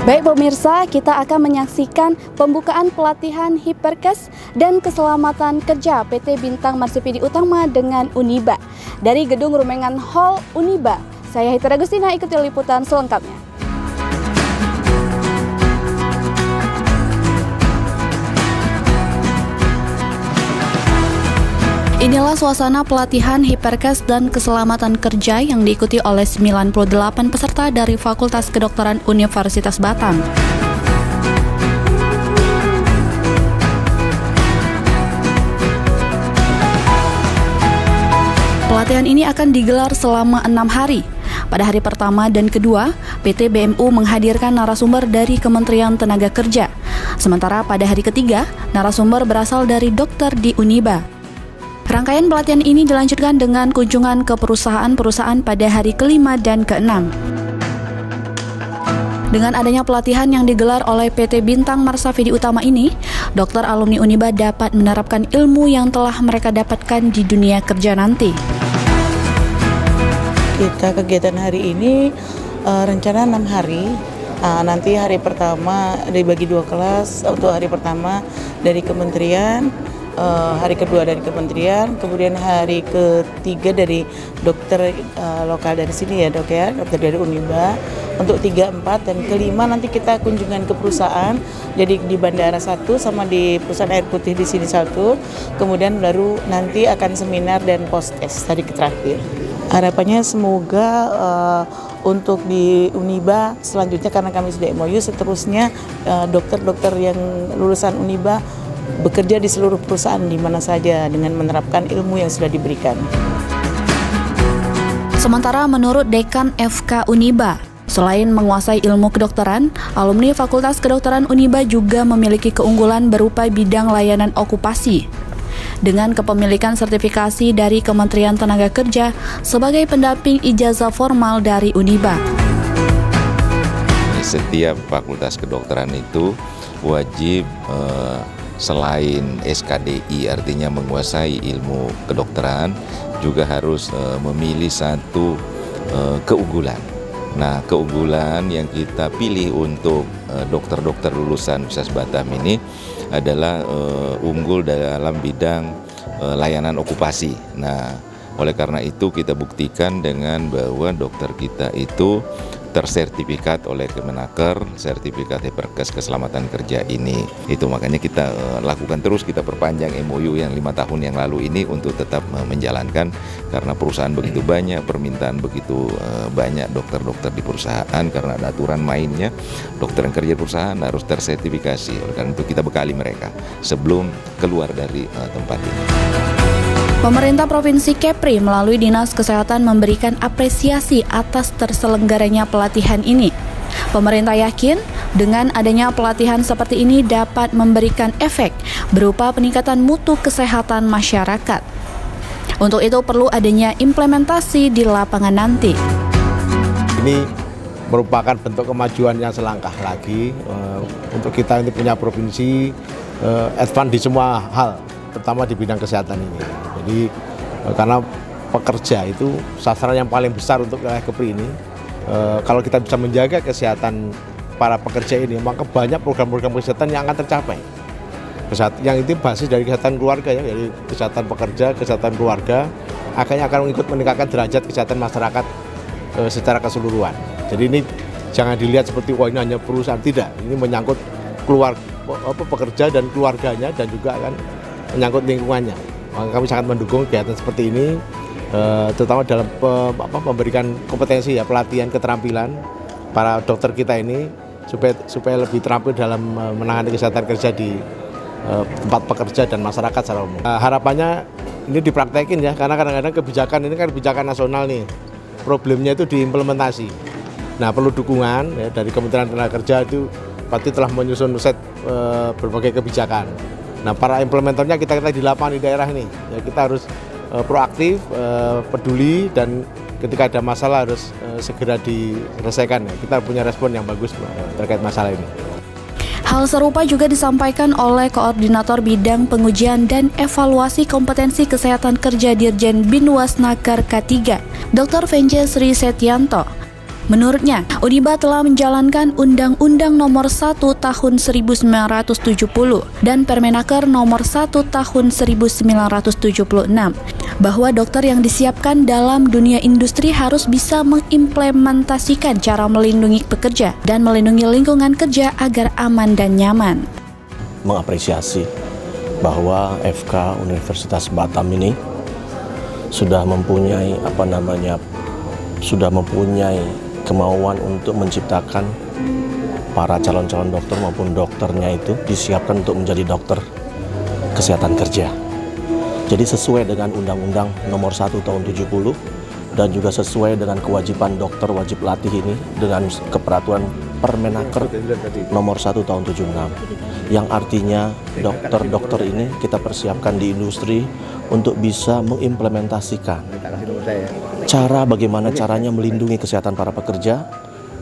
Baik pemirsa, kita akan menyaksikan pembukaan pelatihan Hiperkes dan Keselamatan Kerja PT Bintang Marsupidi Utama dengan Uniba dari Gedung Rumengan Hall Uniba. Saya Hita Agustina, ikuti liputan selengkapnya. Inilah suasana pelatihan Hiperkes dan Keselamatan Kerja yang diikuti oleh 98 peserta dari Fakultas Kedokteran Universitas Batam. Pelatihan ini akan digelar selama 6 hari. Pada hari pertama dan kedua, PT BMU menghadirkan narasumber dari Kementerian Tenaga Kerja. Sementara pada hari ketiga, narasumber berasal dari dokter di Uniba. Rangkaian pelatihan ini dilanjutkan dengan kunjungan ke perusahaan-perusahaan pada hari kelima dan keenam. Dengan adanya pelatihan yang digelar oleh PT Bintang Marsupidi Utama ini, dokter alumni Uniba dapat menerapkan ilmu yang telah mereka dapatkan di dunia kerja nanti. Kita kegiatan hari ini rencana 6 hari. Nanti hari pertama dibagi 2 kelas. Untuk hari pertama dari kementerian, hari kedua dari kementerian, kemudian hari ketiga dari dokter lokal dari sini ya dok ya, dokter dari Uniba untuk 3, 4, dan kelima nanti kita kunjungan ke perusahaan, jadi di bandara 1 sama di perusahaan air putih di sini 1, kemudian baru nanti akan seminar dan post-test hari terakhir. Harapannya semoga untuk di Uniba selanjutnya, karena kami sudah MOU, seterusnya dokter-dokter yang lulusan Uniba bekerja di seluruh perusahaan di mana saja dengan menerapkan ilmu yang sudah diberikan. Sementara menurut Dekan FK Uniba, selain menguasai ilmu kedokteran, alumni Fakultas Kedokteran Uniba juga memiliki keunggulan berupa bidang layanan okupasi. Dengan kepemilikan sertifikasi dari Kementerian Tenaga Kerja sebagai pendamping ijazah formal dari Uniba. Setiap fakultas kedokteran itu wajib selain SKDI, artinya menguasai ilmu kedokteran, juga harus memilih satu keunggulan. Nah, keunggulan yang kita pilih untuk dokter-dokter lulusan Universitas Batam ini adalah unggul dalam bidang layanan okupasi. Nah, oleh karena itu kita buktikan dengan bahwa dokter kita itu tersertifikat oleh Kemenaker, sertifikat Hiperkes Keselamatan Kerja ini. Itu makanya kita lakukan terus, kita perpanjang MOU yang 5 tahun yang lalu ini untuk tetap menjalankan, karena perusahaan begitu banyak, permintaan begitu banyak dokter-dokter di perusahaan, karena ada aturan mainnya, dokter yang kerja di perusahaan harus tersertifikasi. Oleh karena itu kita bekali mereka sebelum keluar dari tempat ini. Pemerintah Provinsi Kepri melalui Dinas Kesehatan memberikan apresiasi atas terselenggaranya pelatihan ini. Pemerintah yakin dengan adanya pelatihan seperti ini dapat memberikan efek berupa peningkatan mutu kesehatan masyarakat. Untuk itu perlu adanya implementasi di lapangan nanti. Ini merupakan bentuk kemajuan yang selangkah lagi untuk kita ini punya provinsi advance di semua hal, terutama di bidang kesehatan ini. Jadi karena pekerja itu sasaran yang paling besar untuk wilayah Kepri ini. Kalau kita bisa menjaga kesehatan para pekerja ini, maka banyak program-program kesehatan yang akan tercapai. Yang itu basis dari kesehatan keluarga ya, dari kesehatan pekerja, kesehatan keluarga, akhirnya akan ikut meningkatkan derajat kesehatan masyarakat secara keseluruhan. Jadi ini jangan dilihat seperti wah ini hanya perusahaan, tidak. Ini menyangkut pekerja dan keluarganya, dan juga akan menyangkut lingkungannya. Maka kami sangat mendukung kegiatan seperti ini, terutama dalam memberikan kompetensi ya, pelatihan keterampilan para dokter kita ini supaya lebih terampil dalam menangani kesehatan kerja di tempat pekerja dan masyarakat secara umum. Harapannya ini dipraktekin ya, karena kadang-kadang kebijakan ini kan kebijakan nasional nih, problemnya itu diimplementasi. Nah, perlu dukungan ya, dari Kementerian Tenaga Kerja, itu pasti telah menyusun set berbagai kebijakan. Nah, para implementornya kita di lapangan di daerah ini, ya, kita harus proaktif, peduli, dan ketika ada masalah harus segera diselesaikan. Ya. Kita punya respon yang bagus terkait masalah ini. Hal serupa juga disampaikan oleh Koordinator Bidang Pengujian dan Evaluasi Kompetensi Kesehatan Kerja Dirjen Binwasnaker K3, Dr. Venje Sri Setianto. Menurutnya, Uniba telah menjalankan Undang-Undang Nomor 1 Tahun 1970 dan Permenaker Nomor 1 Tahun 1976 bahwa dokter yang disiapkan dalam dunia industri harus bisa mengimplementasikan cara melindungi pekerja dan melindungi lingkungan kerja agar aman dan nyaman. Mengapresiasi bahwa FK Universitas Batam ini sudah mempunyai kemauan untuk menciptakan para calon-calon dokter maupun dokternya itu disiapkan untuk menjadi dokter kesehatan kerja. Jadi sesuai dengan Undang-Undang Nomor 1 Tahun 70 dan juga sesuai dengan kewajiban dokter wajib latih ini dengan keperaturan Permenaker Nomor 1 Tahun 76, yang artinya dokter-dokter ini kita persiapkan di industri untuk bisa mengimplementasikan bagaimana caranya melindungi kesehatan para pekerja,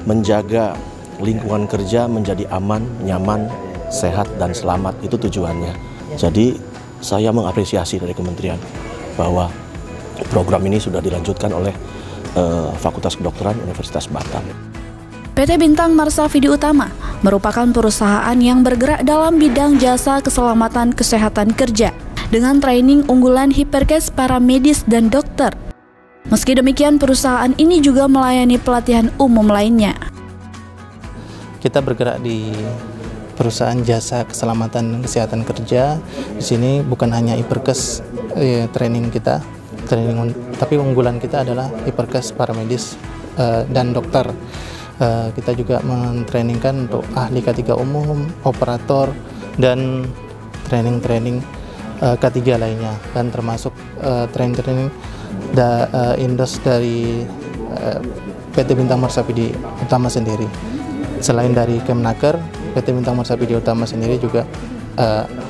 menjaga lingkungan kerja menjadi aman, nyaman, sehat, dan selamat. Itu tujuannya. Jadi saya mengapresiasi dari kementerian bahwa program ini sudah dilanjutkan oleh Fakultas Kedokteran Universitas Batam. PT Bintang Marsafidi Utama merupakan perusahaan yang bergerak dalam bidang jasa keselamatan kesehatan kerja dengan training unggulan hiperkes para medis dan dokter. Meski demikian, perusahaan ini juga melayani pelatihan umum lainnya. Kita bergerak di perusahaan jasa keselamatan kesehatan kerja. Di sini bukan hanya hiperkes tapi unggulan kita adalah hiperkes, para medis, dan dokter. Kita juga mentrainingkan untuk ahli K3 umum, operator, dan training K3 lainnya, dan termasuk training Indos dari PT Bintang Marsafidi Utama sendiri. Selain dari Kemnaker, PT Bintang Marsafidi Utama sendiri juga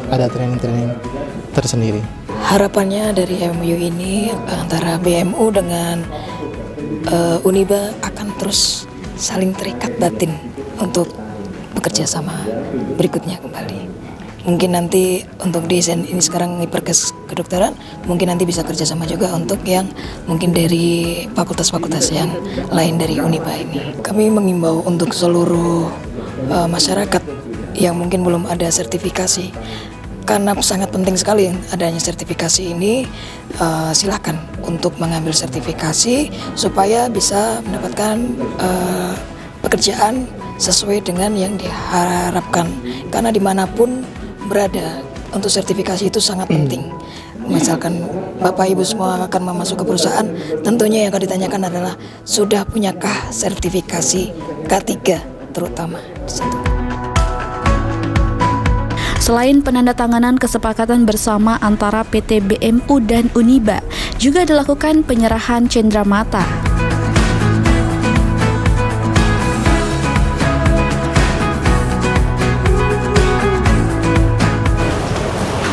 ada training tersendiri. Harapannya dari MOU ini antara BMU dengan Uniba akan terus saling terikat batin untuk bekerja sama berikutnya kembali. Mungkin nanti untuk desain ini sekarang hiperkes kedokteran, mungkin nanti bisa kerjasama juga untuk yang mungkin dari fakultas-fakultas yang lain dari Uniba ini. Kami mengimbau untuk seluruh masyarakat yang mungkin belum ada sertifikasi, karena sangat penting sekali adanya sertifikasi ini. Silakan untuk mengambil sertifikasi supaya bisa mendapatkan pekerjaan sesuai dengan yang diharapkan, karena dimanapun berada untuk sertifikasi itu sangat penting. Misalkan Bapak Ibu semua akan masuk ke perusahaan, tentunya yang akan ditanyakan adalah sudah punyakah sertifikasi K3 terutama di situ. Selain penandatanganan kesepakatan bersama antara PT BMU dan Uniba, juga dilakukan penyerahan cenderamata.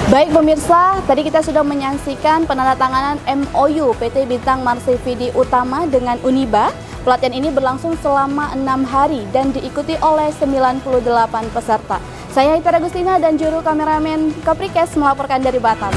Baik pemirsa, tadi kita sudah menyaksikan penandatanganan MOU PT Bintang Marsafidi Utama dengan Uniba. Pelatihan ini berlangsung selama 6 hari dan diikuti oleh 98 peserta. Saya Ita Agustina dan juru kameramen Capricast melaporkan dari Batam.